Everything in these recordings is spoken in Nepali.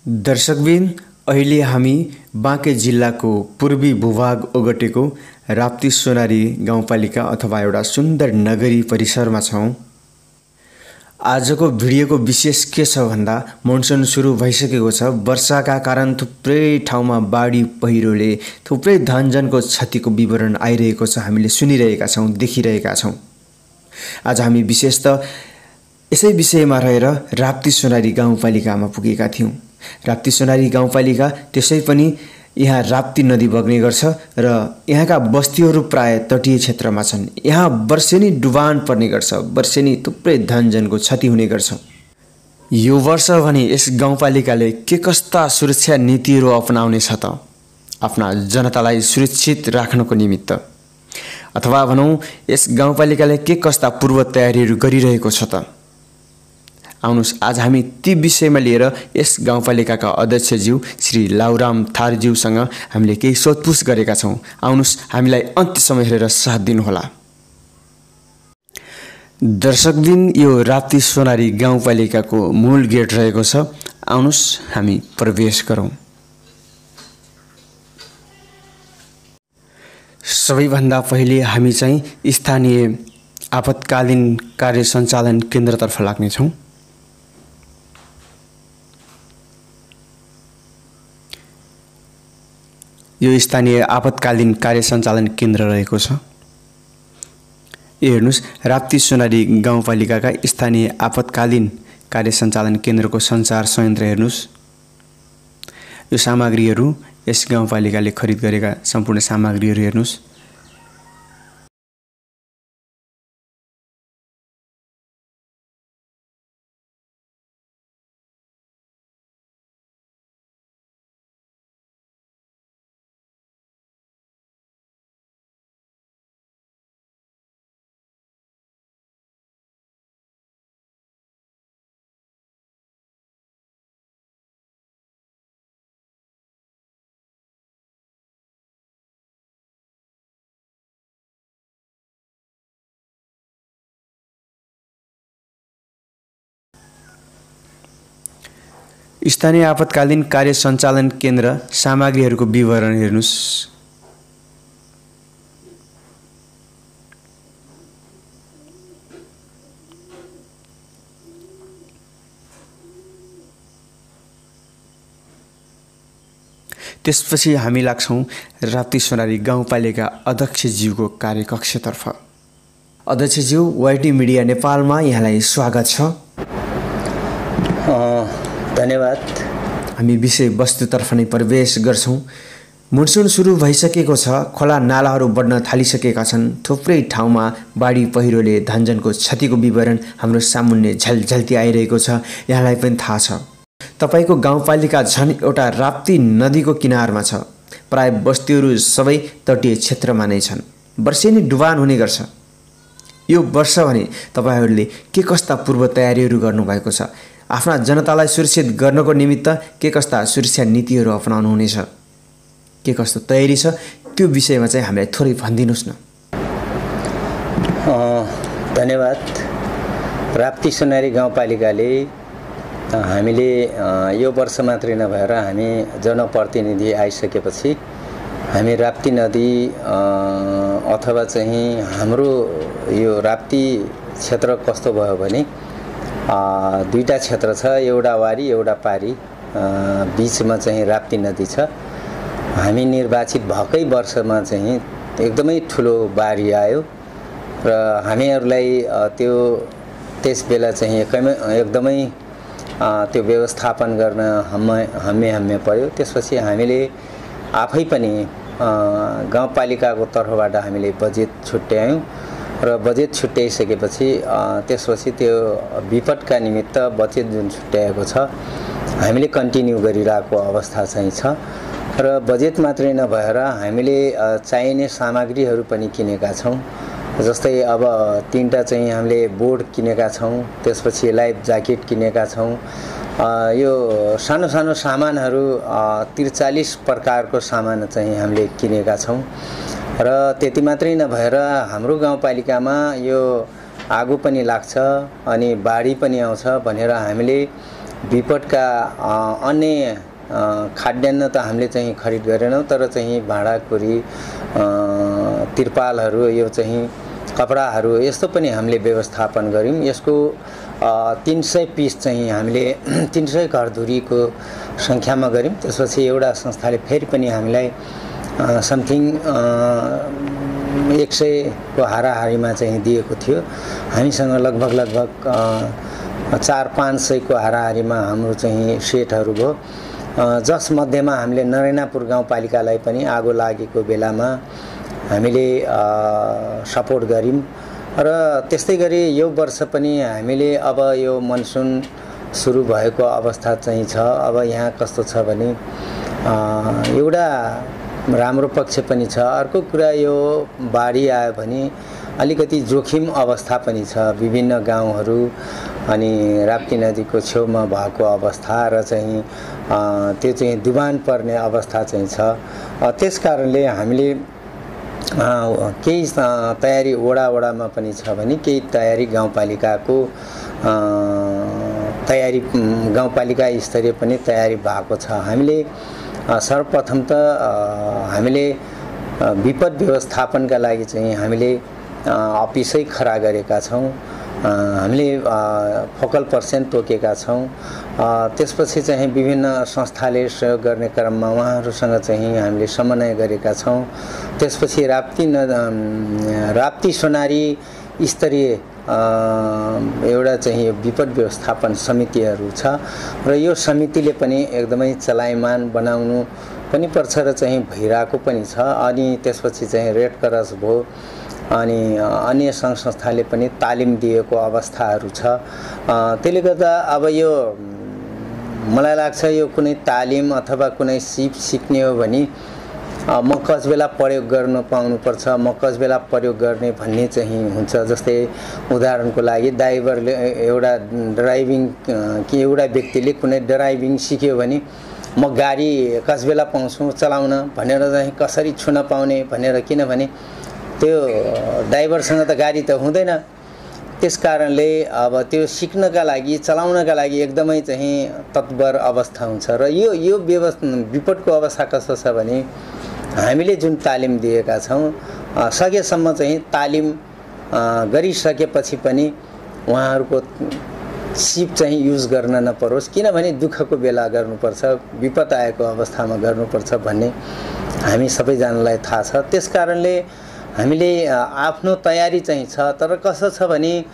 दर्शकबिन अहिले हामी बाँके जिल्लाको पूर्वी भूभाग ओगटेको राप्ती सोनारी गाउँपालिका अथवा एउटा सुन्दर नगरी परिसरमा छौँ। आजको भिडियोको विशेष के छ भन्दा मनसुन सुरु भइसकेको छ। वर्षाका कारण थुप्रै ठाउँमा बाढी पहिरोले थुप्रै धनजनको क्षतिको विवरण आइरहेको छ। हामीले सुनिरहेका छौँ, देखिरहेका छौँ। आज हामी विशेष त यसै विषयमा रहेर राप्ती सोनारी गाउँपालिकामा पुगेका थियौँ। राप्ती सोनारी गाउँपालिका त्यसै पनि यहाँ राप्ती नदी बग्ने गर्छ र यहाँका बस्तीहरू प्राय तटीय क्षेत्रमा छन्। यहाँ वर्षेनी डुबान पर्ने गर्छ, वर्षेनी थुप्रै धनजनको क्षति हुने गर्छ। यो वर्ष भने यस गाउँपालिकाले के कस्ता सुरक्षा नीतिहरू अपनाउनेछ त आफ्ना जनतालाई सुरक्षित राख्नको निमित्त, अथवा भनौँ यस गाउँपालिकाले के कस्ता पूर्व तयारीहरू गरिरहेको छ त। आउनुहोस्, आज हामी ती विषयमा लिएर यस गाउँपालिकाका अध्यक्षज्यू श्री लाउराम थारज्यूसँग हामीले केही सोधपुछ गरेका छौँ। आउनुहोस्, हामीलाई अन्त्यसम्म हेरेर साथ दिनुहोला। दर्शकबिन, यो राप्ती सोनारी गाउँपालिकाको मूल गेट रहेको छ। आउनुहोस्, हामी प्रवेश गरौँ। सबैभन्दा पहिले हामी चाहिँ स्थानीय आपतकालीन कार्य सञ्चालन केन्द्रतर्फ लाग्नेछौँ। यो स्थानीय आपतकालीन कार्य सञ्चालन केन्द्र रहेको छ। यो हेर्नुहोस्, राप्ती सोनारी गाउँपालिकाका स्थानीय आपतकालीन कार्य सञ्चालन केन्द्रको सञ्चार संयन्त्र हेर्नुहोस्। यो सामग्रीहरू, यस गाउँपालिकाले खरिद गरेका सम्पूर्ण सामग्रीहरू हेर्नुहोस्। स्थानीय आपतकालीन कार्य सञ्चालन केन्द्र सामग्रीहरूको विवरण हेर्नुहोस्। त्यसपछि हामी लाग्छौँ राप्ती सोनारी गाउँपालिका अध्यक्षज्यूको कार्यकक्षतर्फ। अध्यक्षज्यू, वाइटी मिडिया नेपालमा यहाँलाई स्वागत छ। धन्यवाद। हामी विषय वस्तुतर्फ नै प्रवेश गर्छौँ। मनसुन सुरु भइसकेको छ, खोला नालाहरू बढ्न थालिसकेका छन्। थुप्रै ठाउँमा बाढी पहिरोले धनजनको क्षतिको विवरण हाम्रो सामुन्ने झलझल्ती आइरहेको छ। यहाँलाई पनि थाहा छ, तपाईँको गाउँपालिका झन् एउटा राप्ती नदीको किनारमा छ। प्राय बस्तीहरू सबै तटीय क्षेत्रमा नै छन्। वर्षेनी डुबान हुने गर्छ। यो वर्ष भने तपाईँहरूले के कस्ता पूर्व तयारीहरू गर्नुभएको छ? आफ्ना जनतालाई सुरक्षित गर्नको निमित्त के कस्ता सुरक्षा नीतिहरू अपनाउनु हुनेछ? के कस्तो तयारी छ? त्यो विषयमा चाहिँ हामीलाई थोरै भनिदिनुहोस् न। धन्यवाद। राप्ती सोनारी गाउँपालिकाले हामीले यो वर्ष मात्रै नभएर हामी जनप्रतिनिधि आइसकेपछि हामी राप्ती नदी अथवा चाहिँ हाम्रो यो राप्ती क्षेत्र कस्तो भयो भने दुईटा क्षेत्र छ, एउटा वारी एउटा पारी, बीचमा चाहिँ राप्ती नदी छ। हामी निर्वाचित भएकै वर्षमा चाहिँ एकदमै ठुलो बाढी आयो र हामीहरूलाई त्यस बेला चाहिँ एकदमै त्यो व्यवस्थापन गर्न हम्मे पर्यो। त्यसपछि हामीले आफै पनि गाउँपालिकाको तर्फबाट हामीले बजेट छुट्यायौँ र बजेट छुट्याइसकेपछि त्यसपछि त्यो विपदका निमित्त बजेट जुन छुट्याएको छ हामीले कन्टिन्यू गरिरहेको अवस्था चाहिँ छ। र बजेट मात्रै नभएर हामीले चाहिने सामग्रीहरू पनि किनेका छौँ। जस्तै अब 3टा चाहिँ हामीले बोर्ड किनेका छौँ, त्यसपछि लाइफ ज्याकेट किनेका छौँ। यो सानो सानो सामानहरू 43 प्रकारको सामान चाहिँ हामीले किनेका छौँ। र त्यति मात्रै नभएर हाम्रो गाउँपालिकामा यो आगो पनि लाग्छ अनि बाढी पनि आउँछ भनेर हामीले विपदका अन्य खाद्यान्न त हामीले चाहिँ खरिद गरेनौँ, तर चाहिँ भाँडाकुरी, तिरपालहरू, यो चाहिँ कपडाहरू यस्तो पनि हामीले व्यवस्थापन गऱ्यौँ। यसको 300 पिस चाहिँ हामीले 300 घरधुरीको सङ्ख्यामा गऱ्यौँ। त्यसपछि एउटा संस्थाले फेरि पनि हामीलाई समथिङ 100 को हाराहारीमा चाहिँ दिएको थियो। हामीसँग लगभग 400-500 को हाराहारीमा हाम्रो चाहिँ सेटहरू भयो, जसमध्येमा हामीले नरेनापुर गाउँपालिकालाई पनि आगो लागेको बेलामा हामीले सपोर्ट गऱ्यौँ। र त्यस्तै गरी यो वर्ष पनि हामीले अब यो मनसुन सुरु भएको अवस्था चाहिँ छ। अब यहाँ कस्तो छ भने एउटा राम्रो पक्ष पनि छ, अर्को कुरा यो बाढी आयो भने अलिकति जोखिम अवस्था पनि छ। विभिन्न गाउँहरू अनि राप्ती नदीको छेउमा भएको अवस्था र चाहिँ त्यो चाहिँ डुबान पर्ने अवस्था चाहिँ छ। त्यसकारणले हामीले केही तयारी वडामा पनि छ भने केही तयारी गाउँपालिकाको तयारी गाउँपालिका स्तरीय पनि तयारी भएको छ। हामीले सर्वप्रथम त हामीले विपद व्यवस्थापनका लागि चाहिँ हामीले अफिसै खडा गरेका छौँ। हामीले फोकल पर्सन तोकेका छौँ। त्यसपछि चाहिँ विभिन्न संस्थाले सहयोग गर्ने क्रममा उहाँहरूसँग चाहिँ हामीले समन्वय गरेका छौँ। त्यसपछि राप्ती सोनारी स्तरीय एउटा चाहिँ विपद व्यवस्थापन समितिहरू छ र यो समितिले पनि एकदमै चलायमान बनाउनु पनि पर्छ र चाहिँ भइरहेको पनि छ। अनि त्यसपछि चाहिँ रेड क्रस भयो अनि अन्य सङ्घ संस्थाले पनि तालिम दिएको अवस्थाहरू छ। त्यसले गर्दा अब यो मलाई लाग्छ यो कुनै तालिम अथवा कुनै सिप सिक्ने हो भने म कस बेला प्रयोग गर्न पाउनुपर्छ, म कस बेला प्रयोग गर्ने भन्ने चाहिँ हुन्छ। जस्तै उदाहरणको लागि ड्राइभरले एउटा व्यक्तिले कुनै ड्राइभिङ सिक्यो भने म गाडी कस बेला पाउँछु चलाउन भनेर चाहिँ कसरी छुन पाउने भनेर, किनभने त्यो ड्राइभरसँग त गाडी त हुँदैन। त्यसकारणले अब त्यो सिक्नका लागि चलाउनका लागि एकदमै चाहिँ तत्पर अवस्था हुन्छ। र यो विपदको अवस्था कस्तो छ भने हामीले जुन तालिम दिएका छौँ सकेसम्म चाहिँ तालिम गरिसकेपछि पनि उहाँहरूको सिप चाहिँ युज गर्न नपरोस्, किनभने दुःखको बेला गर्नुपर्छ, विपद आएको अवस्थामा गर्नुपर्छ भन्ने हामी सबैजनालाई थाहा छ। त्यसकारणले हामीले आफ्नो तयारी चाहिँ छ। तर कस्तो छ भने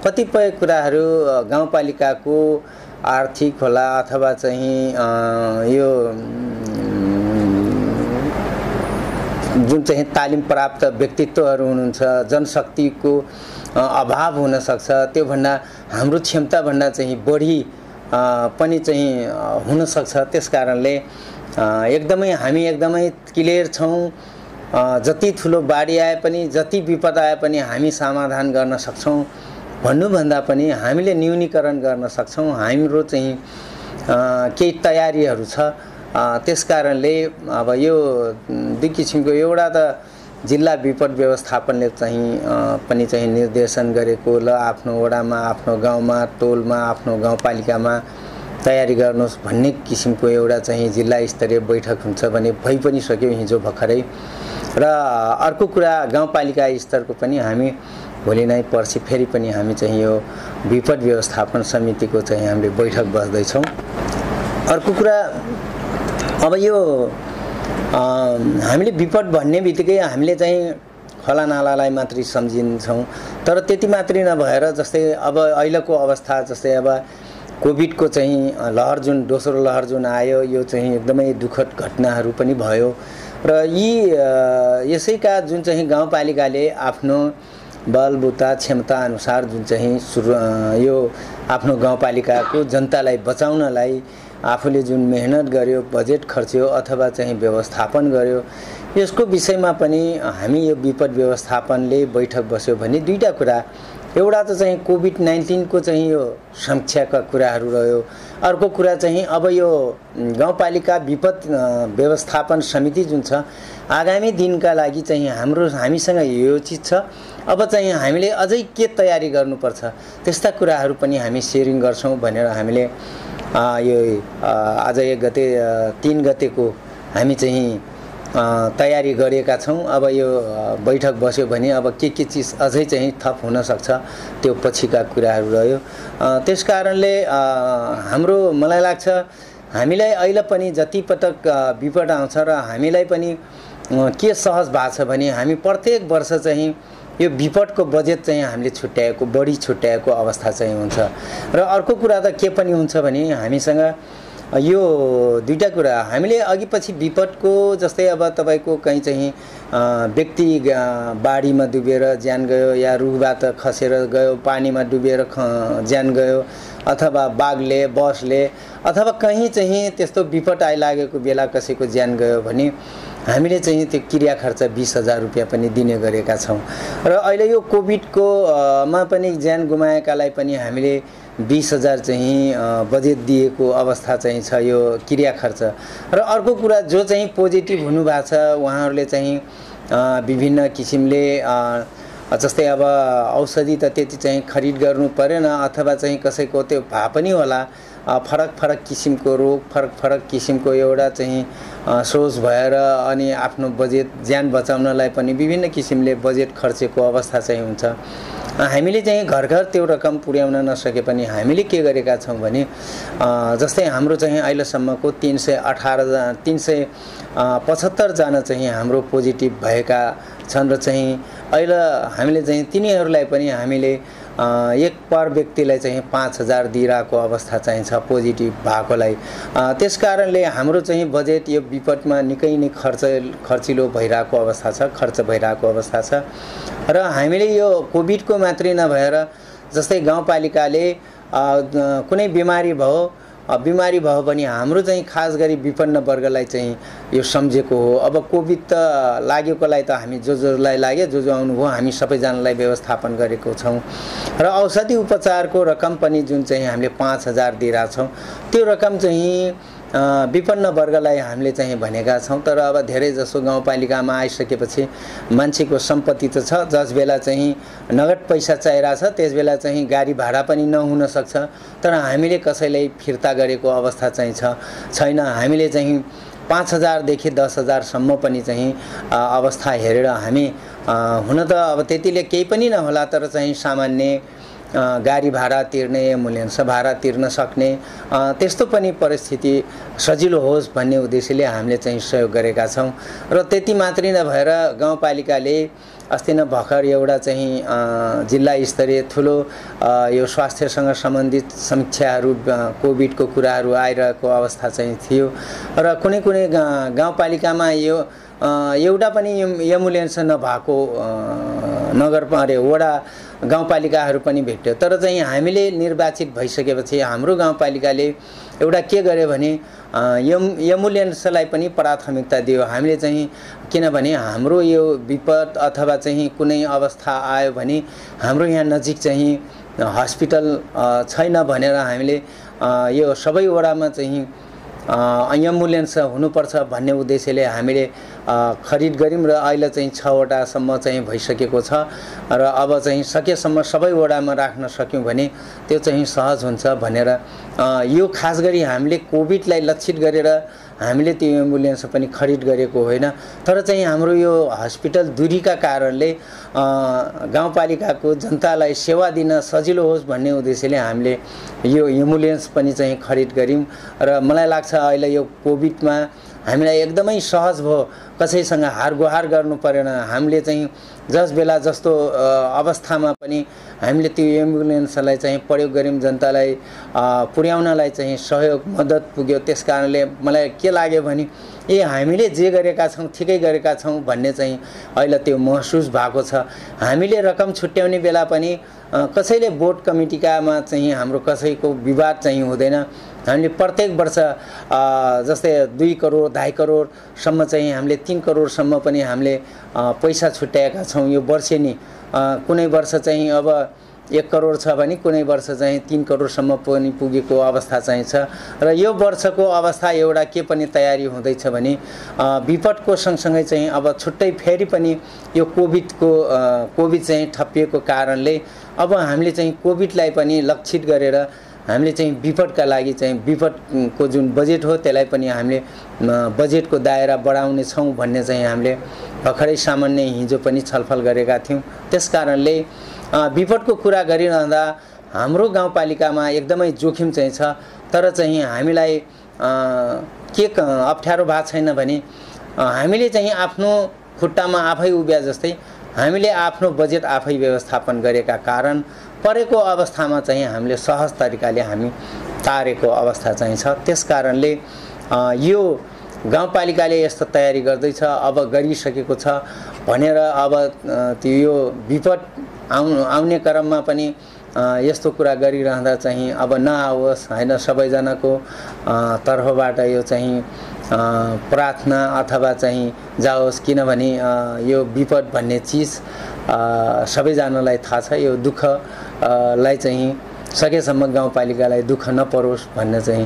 कतिपय कुराहरू गाउँपालिकाको आर्थिक होला अथवा चाहिँ यो जुन चाहिँ तालिम प्राप्त व्यक्तित्वहरू हुनुहुन्छ, जनशक्तिको अभाव हुन सक्छ। त्योभन्दा हाम्रो क्षमताभन्दा चाहिँ बढी पनि चाहिँ हुन सक्छ। त्यसकारणले हामी एकदमै क्लियर छौँ। जति ठुलो बाढी आए पनि जति विपद आए पनि हामी समाधान गर्न सक्छौँ भन्नुभन्दा पनि हामीले न्यूनीकरण गर्न सक्छौँ। हाम्रो चाहिँ केही तयारीहरू छ। त्यसकारणले अब यो दुई किसिमको एउटा त जिल्ला विपद व्यवस्थापनले चाहिँ पनि चाहिँ निर्देशन गरेको ल आफ्नो वडामा, आफ्नो गाउँमा, टोलमा, आफ्नो गाउँपालिकामा तयारी गर्नुहोस् भन्ने किसिमको एउटा चाहिँ जिल्ला स्तरीय बैठक हुन्छ भने भइ पनि सक्यो हिजो भर्खरै। र अर्को कुरा गाउँपालिका स्तरको पनि हामी भोलि नै पर्सि फेरि पनि हामी चाहिँ यो विपद व्यवस्थापन समितिको चाहिँ हामीले बैठक बस्दैछौँ। अर्को कुरा अब यो हामीले विपद भन्ने बित्तिकै हामीले चाहिँ खोला नालालाई मात्रै सम्झिन्छौँ। तर त्यति मात्रै नभएर जस्तै अब अहिलेको अवस्था जस्तै अब कोभिडको चाहिँ लहर जुन दोस्रो लहर जुन आयो यो चाहिँ एकदमै दुःखद घटनाहरू पनि भयो। र यसैका जुन चाहिँ गाउँपालिकाले आफ्नो बलबुता क्षमता अनुसार जुन चाहिँ यो आफ्नो गाउँपालिकाको जनतालाई बचाउनलाई आफूले जुन मेहनत गर्यो, बजेट खर्च्यो अथवा चाहिँ व्यवस्थापन गर्यो, यसको विषयमा पनि हामी यो विपद व्यवस्थापनले बैठक बस्यो भने दुईटा कुरा। एउटा त चाहिँ कोभिड-19 को चाहिँ यो समीक्षाका कुराहरू रह्यो। अर्को कुरा चाहिँ अब यो गाउँपालिका विपद व्यवस्थापन समिति जुन छ आगामी दिनका लागि चाहिँ हामीसँग यो चिज छ। अब चाहिँ हामीले अझै के तयारी गर्नुपर्छ त्यस्ता कुराहरू पनि हामी सेयरिङ गर्छौँ भनेर हामीले यो आज 1 गते 3 गतेको हामी चाहिँ तयारी गरेका छौँ। अब यो बैठक बस्यो भने अब के चिज अझै चाहिँ थप हुन सक्छ त्यो पछिका कुराहरू रह्यो। त्यसकारणले हाम्रो मलाई लाग्छ हामीलाई अहिले पनि जति पटक विपद आउँछ र हामीलाई पनि के सहज भएको छ भने हामी प्रत्येक वर्ष चाहिँ यो विपदको बजेट चाहिँ हामीले छुट्याएको बढी छुट्याएको अवस्था चाहिँ हुन्छ। र अर्को कुरा त के पनि हुन्छ भने हामीसँग यो दुईटा कुरा हामीले अघि पछि विपदको जस्तै अब तपाईको कहीं चाहिँ व्यक्ति बाढीमा डुबेर ज्यान गयो या रुखबाट खसेर गयो पानीमा डुबेर ज्यान गयो अथवा बाघले बसले अथवा कहीं चाहिँ त्यस्तो विपद आइलागेको बेला कसैको ज्यान गयो भने हामीले चाहिँ त्यो क्रिया खर्च 20,000 रुपैयाँ पनि दिने गरेका छौं। र अहिले यो कोभिडको मा पनि ज्यान गुमाएकालाई पनि हामीले 20,000 चाहिँ बजेट दिएको अवस्था चाहिँ छ यो क्रिया खर्च। र अर्को कुरा जो चाहिँ पोजिटिभ हुनु भएको छ उहाँहरूले चाहिँ विभिन्न किसिमले जस्तै अब औषधि त त्यति चाहिँ खरिद गर्नु परेन अथवा चाहिँ कसैको त्यो भा पनि होला फरक फरक किसिमको रोग फरक फरक किसिमको एउटा चाहिँ सोच भएर अनि आफ्नो बजेट ज्यान बचाउनलाई पनि विभिन्न किसिमले बजेट खर्चेको अवस्था चाहिँ हुन्छ। हामीले चाहिँ घर घर त्यो रकम पुर्याउन नसके पनि हामीले के गरेका छौं भने जस्तै हाम्रो चाहिँ अहिलेसम्मको 375 जना चाहिँ हाम्रो पोजिटिभ भएका छन् र चाहिँ अहिले हामीले चाहिँ तिनीहरूलाई पनि हामीले एक पर व्यक्तिलाई चाहिँ 5,000 दिइरहेको अवस्था चाहिँ छ पोजिटिभ भएकोलाई। त्यसकारणले हाम्रो चाहिँ बजेट यो विपदमा निकै नै खर्चिलो भइरहेको अवस्था छ खर्च भइरहेको अवस्था छ। र हामीले यो कोभिडको मात्रै नभएर जस्तै गाउँपालिकाले कुनै बिमारी भयो भने हाम्रो चाहिँ खास गरी विपन्न वर्गलाई चाहिँ यो सम्झेको हो। अब कोभिड त लागेकोलाई त हामी जोलाई लाग्यो जो आउनुभयो हामी सबैजनालाई व्यवस्थापन गरेको छौं र औषधि उपचारको रकम पनि जुन चाहिँ हामीले 5,000 दिइरा छौं त्यो रकम चाहिँ विपन्न वर्गलाई हामीले चाहिँ भनेका छौं। तर अब धेरै जसो गाउँपालिकामा आइसकेपछि मान्छेको सम्पत्ति त छ जस बेला चाहिँ नगद पैसा चाहिरा छ त्यस बेला चाहिँ गाडी भाडा पनि नहुन सक्छ तर हामीले कसैलाई फिर्ता गरेको अवस्था चाहिँ छैन। हामीले चाहिँ 5,000 देखि 10,000 सम्म पनि चाहिँ अवस्था हेरेर हामी हुन त अब त्यतिले केही पनि नहोला तर चाहिँ सामान्य गाडी भाडा तिर्ने एम्बुलेन्स भाडा तिर्न सक्ने त्यस्तो पनि परिस्थिति सजिलो होस् भन्ने उद्देश्यले हामीले चाहिँ सहयोग गरेका छौं। र त्यति मात्रै नभएर गाउँपालिकाले अस्ति नै भर्खर एउटा चाहिँ जिल्ला स्तरीय ठुलो यो स्वास्थ्यसँग सम्बन्धित समीक्षाहरू कोभिडको कुराहरू आइरहेको अवस्था चाहिँ थियो र कुनै कुनै गाउँपालिकामा यो एउटा पनि एम्बुलेन्स नभएको नगर वडा गाउँपालिकाहरू पनि भेट्यो। तर चाहिँ हामीले निर्वाचित भइसकेपछि हाम्रो गाउँपालिकाले एउटा के गर्यो भने एम्बुलेन्सलाई पनि प्राथमिकता दियो। हामीले चाहिँ किनभने हाम्रो यो विपद अथवा चाहिँ कुनै अवस्था आयो भने हाम्रो यहाँ नजिक चाहिँ हस्पिटल छैन भनेर हामीले यो सबै वडामा चाहिँ एम्बुलेन्स हुनुपर्छ भन्ने उद्देश्यले हामीले खरिद गर्यौं र अहिले चाहिँ 6 वटा सम्म चाहिँ भइसकेको छ र अब चाहिँ सकेसम्म सबै वडामा राख्न सक्यौं भने त्यो चाहिँ सहज हुन्छ भनेर यो खास गरी हामीले कोभिडलाई लक्षित गरेर हामीले त्यो एम्बुलेन्स पनि खरिद गरेको होइन तर चाहिँ हाम्रो यो हस्पिटल दूरीका कारणले गाउँपालिकाको जनतालाई सेवा दिन सजिलो होस् भन्ने उद्देश्यले हामीले यो एम्बुलेन्स पनि चाहिँ खरिद गर्यौं र मलाई लाग्छ अहिले यो कोभिडमा हामीलाई एकदमै सहज भयो कसैसँग हारगुहार गर्नु परेन। हामीले चाहिँ जस बेला जस्तो अवस्थामा पनि हामीले त्यो एम्बुलेन्सलाई चाहिँ प्रयोग गर्यौं जनतालाई पुर्याउनलाई चाहिँ सहयोग मद्दत पुग्यो। त्यसकारणले मलाई के लाग्यो भने हामीले जे गरेका छौं ठिकै गरेका छौं भन्ने चाहिँ अहिले त्यो महसुस भएको छ। हामीले रकम छुट्याउने बेला पनि कसैले बोर्ड कमिटीकामा चाहिँ हाम्रो कसैको विवाद चाहिँ हुँदैन। हामीले प्रत्येक वर्ष जस्तै 2 करोड 2.5 करोड सम्म चाहिँ हामीले 3 करोड सम्म पनि हामीले पैसा छुट्याएका छौं। यो वर्षेनी कुनै वर्ष चाहिँ अब 1 करोड छ भने कुनै वर्ष चाहिँ 3 करोडसम्म पनि पुगेको अवस्था चाहिँ छ र यो वर्षको अवस्था एउटा के पनि तयारी हुँदैछ भने विपदको सँगसँगै चाहिँ अब छुट्टै फेरि पनि यो कोभिड चाहिँ ठप्पिएको कारणले अब हामीले चाहिँ कोभिडलाई पनि लक्षित गरेर हामीले चाहिँ विपदका लागि चाहिँ विपदको जुन बजेट हो त्यसलाई पनि हामीले बजेटको दायरा बढाउने छौँ भन्ने चाहिँ हामीले भर्खरै सामान्य हिजो पनि छलफल गरेका थियौँ। त्यसकारणले विपदको कुरा गरिरहँदा हाम्रो गाउँपालिकामा एकदमै जोखिम चाहिँ छ, तर चाहिँ हामीलाई के अप्ठ्यारो भएको छैन भने हामीले चाहिँ आफ्नो खुट्टामा आफै उभिया जस्तै हामीले आफ्नो बजेट आफै व्यवस्थापन गरेका कारण परेको अवस्थामा चाहिँ हामीले सहज तरिकाले हामी तारेको अवस्था चाहिँ छ। त्यसकारणले यो गाउँपालिकाले यस्तो तयारी गर्दैछ, अब गरिसकेको छ भनेर अब त्यो यो विपद आउने क्रममा पनि यस्तो कुरा गरिरहँदा चाहिँ अब नआओस् हैन, सबैजनाको तर्फबाट यो चाहिँ प्रार्थना अथवा चाहिँ जाओस्, किनभने यो विपद भन्ने चिज सबैजनालाई थाहा छ। यो दुःखलाई चाहिँ सकेसम्म गाउँपालिकालाई दुःख नपरोस् भन्ने चाहिँ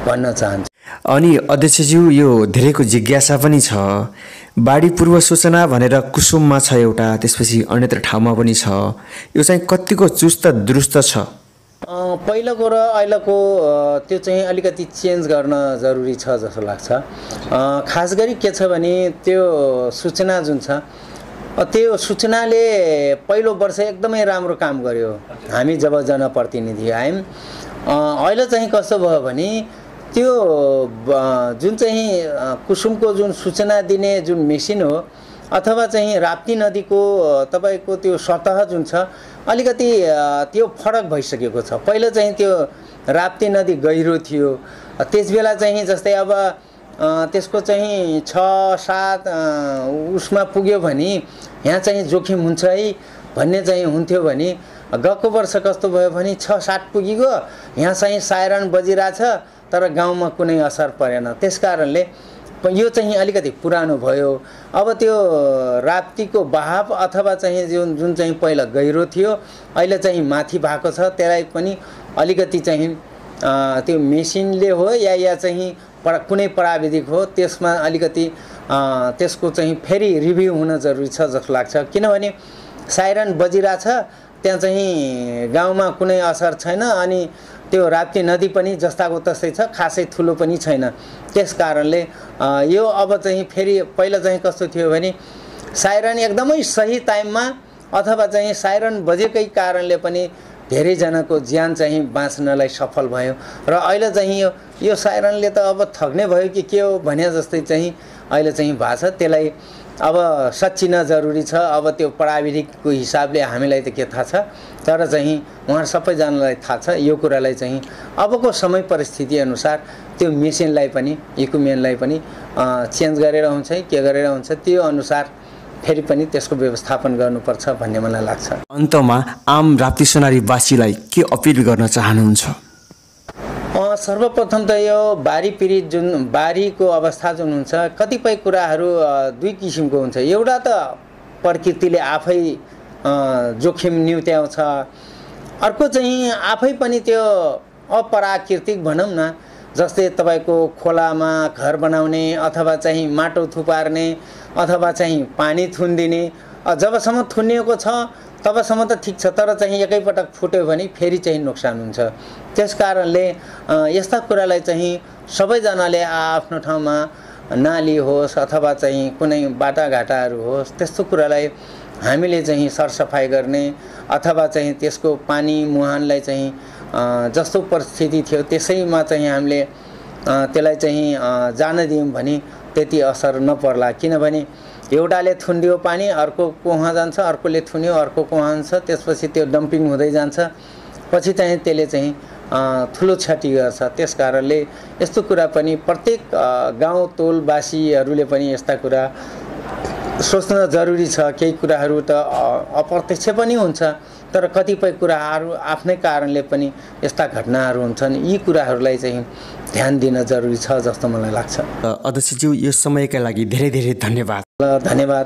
भन्न चाहन्छु। अनि अध्यक्षज्यू, यो धेरैको जिज्ञासा पनि छ, बाढी पूर्व सूचना भनेर कुसुममा छ एउटा, त्यसपछि अन्यत्र ठाउँमा पनि छ, यो चाहिँ कतिको चुस्त दुरुस्त छ? पहिलाको र अहिलेको त्यो चाहिँ अलिकति चेन्ज गर्न जरुरी छ जस्तो लाग्छ। खास गरी के छ भने त्यो सूचना जुन छ, त्यो सूचनाले पहिलो वर्ष एकदमै राम्रो काम गर्यो हामी जब जनप्रतिनिधि आयौँ। अहिले चाहिँ कस्तो भयो भने त्यो जुन चाहिँ कुसुमको जुन सूचना दिने जुन मेसिन हो अथवा चाहिँ राप्ती नदीको तपाईको त्यो सतह जुन छ अलिकति त्यो फरक भइसकेको छ। पहिला चाहिँ त्यो राप्ती नदी गहिरो थियो, त्यसबेला चाहिँ जस्तै अब त्यसको चाहिँ 6-7 उसमा पुग्यो भने यहाँ चाहिँ जोखिम हुन्छ है भन्ने चाहिँ हुन्थ्यो भने गएको वर्ष कस्तो भयो भने 6-7 पुगिगयो, यहाँ चाहिँ साइरन बजिरहेछ तर गाउँमा कुनै असर परेन। त्यसकारणले यो चाहिँ अलिकति पुरानो भयो। अब त्यो राप्तीको बहाव अथवा चाहिँ जुन चाहिँ पहिला गहिरो थियो अहिले चाहिँ माथि भएको छ, त्यसलाई पनि अलिकति चाहिँ त्यो मेसिनले हो या चाहिँ कुनै प्राविधिक हो त्यसमा अलिकति त्यसको चाहिँ फेरि रिभ्यू हुन जरुरी छ जस्तो लाग्छ। किनभने साइरन बजिरहेछ त्यहाँ चाहिँ गाउँमा कुनै असर छैन, अनि त्यो राप्ती नदी पनि जस्ताको तस्तै छ, खासै ठुलो पनि छैन। त्यसकारणले यो अब चाहिँ फेरि पहिला चाहिँ कस्तो थियो भने साइरन एकदमै सही टाइममा अथवा चाहिँ साइरन बजेकै कारणले पनि धेरैजनाको ज्यान चाहिँ बाँच्नलाई सफल भयो र अहिले चाहिँ यो साइरनले त अब ठग्ने भयो कि के हो भने जस्तै चाहिँ अहिले चाहिँ भएको छ। त्यसलाई अब सच्चिन जरुरी छ। अब त्यो प्राविधिकको हिसाबले हामीलाई त के थाहा छ, तर चाहिँ उहाँ सबैजनालाई थाहा छ यो कुरालाई चाहिँ अबको समय परिस्थिति अनुसार त्यो मेसिनलाई पनि इक्विपमेन्टलाई पनि चेन्ज गरेर हुन्छ के गरेर हुन्छ त्यो अनुसार फेरि पनि त्यसको व्यवस्थापन गर्नुपर्छ भन्ने मलाई लाग्छ। अन्तमा आम राप्ती सोनारी वासीलाई के अपिल गर्न चाहनुहुन्छ? सर्वप्रथम त यो बारी पीडित जुन बारीको अवस्था जुन हुन्छ कतिपय कुराहरू दुई किसिमको हुन्छ। एउटा त प्रकृतिले आफै जोखिम न्यूत्याउँछ, अर्को चाहिँ आफै पनि त्यो अप्राकृतिक भनौँ न, जस्तै तपाईको खोलामा घर बनाउने अथवा चाहिँ माटो थुपार्ने अथवा चाहिँ पानी थुनिदिने, जबसम्म थुनिएको छ तबसम्म त ठिक छ, तर चाहिँ एकैपटक फुट्यो भने फेरि चाहिँ नोक्सान हुन्छ। त्यसकारणले यस्ता कुरालाई चाहिँ सबैजनाले आफ्नो ठाउँमा नाली होस् अथवा चाहिँ कुनै बाटाघाटाहरू होस् त्यस्तो कुरालाई हामीले चाहिँ सरसफाइ गर्ने अथवा चाहिँ त्यसको पानी मुहानलाई चाहिँ जस्तो परिस्थिति थियो त्यसैमा चाहिँ हामीले त्यसलाई चाहिँ जान दियौँ भने त्यति असर नपर्ला। किनभने एउटाले थुनिदियो पानी, अर्को कोहा जान्छ, अर्कोले थुन्यो अर्को कोहा जान्छ, त्यसपछि त्यो डम्पिङ हुँदै जान्छ, पछि चाहिँ त्यसले चाहिँ ठुलो क्षति गर्छ। त्यसकारणले यस्तो कुरा पनि प्रत्येक गाउँ टोलवासीहरूले पनि यस्ता कुरा सोच्न जरुरी छ। केही कुराहरू त अप्रत्यक्ष पनि हुन्छ, तर कतिपय कुराहरू आफ्नै कारणले पनि यस्ता घटनाहरू हुन्छन्। यी कुराहरूलाई चाहिँ ध्यान दिन जरुरी छ जस्तो मलाई लाग्छ। अध्यक्षज्यू, यो समयका लागि धेरै धेरै धन्यवाद। धन्यवाद।